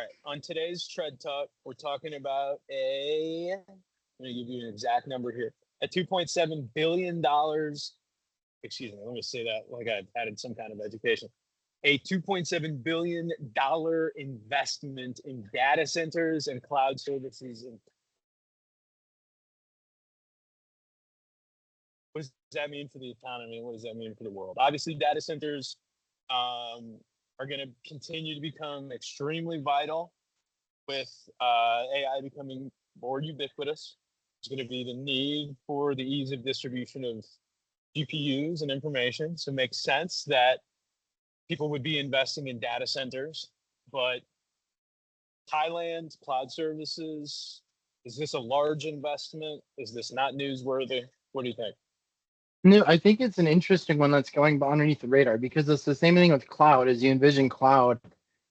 right. On today's Tread Talk, we're talking about I'm going to give you an exact number here. A $2.7 billion, excuse me, let me say that like I've added some kind of education. A $2.7 billion investment in data centers and cloud services. And what does that mean for the economy? What does that mean for the world? Obviously, data centers are going to continue to become extremely vital with AI becoming more ubiquitous. There's going to be the need for the ease of distribution of GPUs and information. So it makes sense that people would be investing in data centers. But Thailand, cloud services, is this a large investment? Is this not newsworthy? What do you think? No, I think it's an interesting one that's going underneath the radar because it's the same thing with cloud as you envision cloud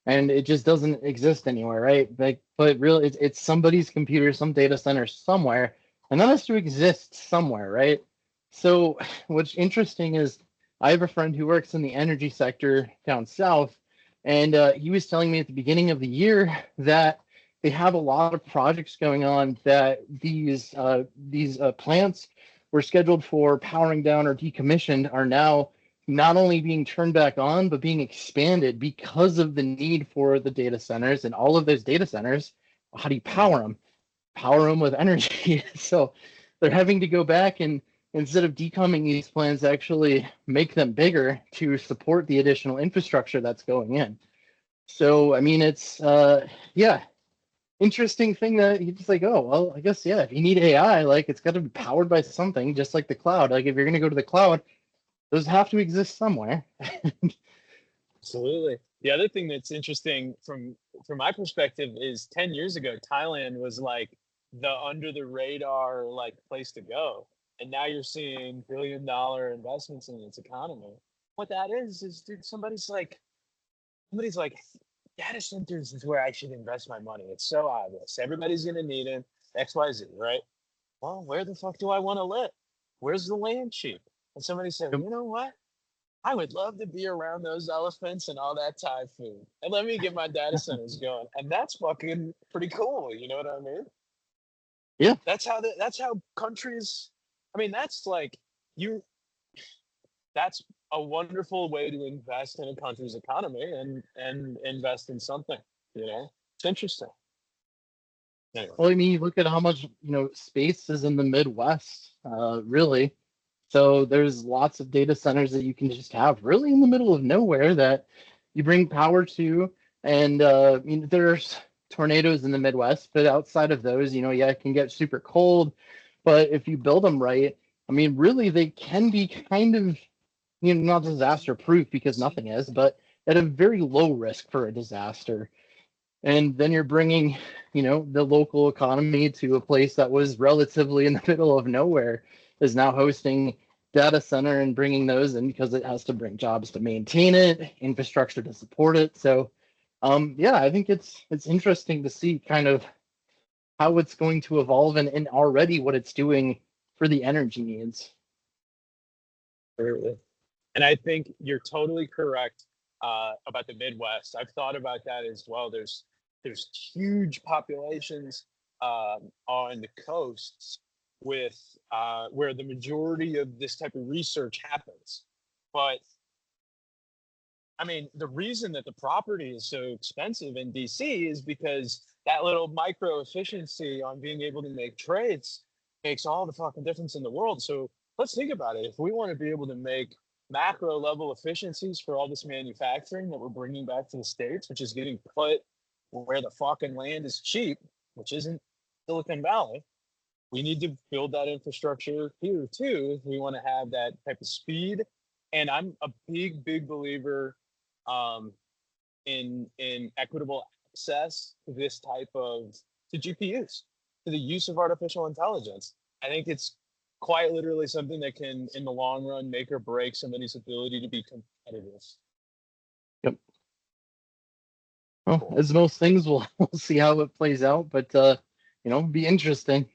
and it just doesn't exist anywhere, right? But really it's somebody's computer, some data center somewhere, and that has to exist somewhere, right? So what's interesting is I have a friend who works in the energy sector down south, and he was telling me at the beginning of the year that they have a lot of projects going on that these plants were scheduled for powering down or decommissioned are now not only being turned back on, but being expanded because of the need for the data centers and all of those data centers. How do you power them? Power them with energy. So they're having to go back and instead of decomming these plants, actually make them bigger to support the additional infrastructure that's going in. So, I mean, it's, interesting thing that you just like, oh, well, I guess, yeah, if you need AI, like it's got to be powered by something, just like the cloud. Like if you're going to go to the cloud, those have to exist somewhere. Absolutely. The other thing that's interesting from my perspective is 10 years ago, Thailand was like the under the radar like place to go. And now you're seeing billion-dollar investments in its economy. What that is dude, somebody's like, data centers is where I should invest my money. It's so obvious. Everybody's going to need it. XYZ, right? Well, where the fuck do I want to live? Where's the land cheap? And somebody said, you know what? I would love to be around those elephants and all that Thai food. And let me get my data centers going. And that's fucking pretty cool. You know what I mean? Yeah. That's how countries, I mean, that's like that's a wonderful way to invest in a country's economy and invest in something, you know? It's interesting. Anyway. Well, I mean, you look at how much, space is in the Midwest, really. So there's lots of data centers that you can just have really in the middle of nowhere that you bring power to. And there's tornadoes in the Midwest, but outside of those, it can get super cold. But if you build them right, I mean, really, they can be kind of, not disaster proof because nothing is, but at a very low risk for a disaster. And then you're bringing, the local economy to a place that was relatively in the middle of nowhere is now hosting data center and bringing those in because it has to bring jobs to maintain it, infrastructure to support it. So, I think it's interesting to see kind of how it's going to evolve and already what it's doing for the energy needs. And I think you're totally correct about the Midwest. I've thought about that as well. There's huge populations on the coasts with where the majority of this type of research happens. But I mean, the reason that the property is so expensive in DC is because that little micro efficiency on being able to make trades makes all the fucking difference in the world. So let's think about it. If we want to be able to make macro level efficiencies for all this manufacturing that we're bringing back to the States, which is getting put where the fucking land is cheap, which isn't Silicon Valley, we need to build that infrastructure here too if we want to have that type of speed. And I'm a big believer in equitable access to this type of GPUs, to the use of artificial intelligence. I think it's quite literally something that can, in the long run, make or break somebody's ability to be competitive. Yep. Well, as most things, we'll see how it plays out, but be interesting.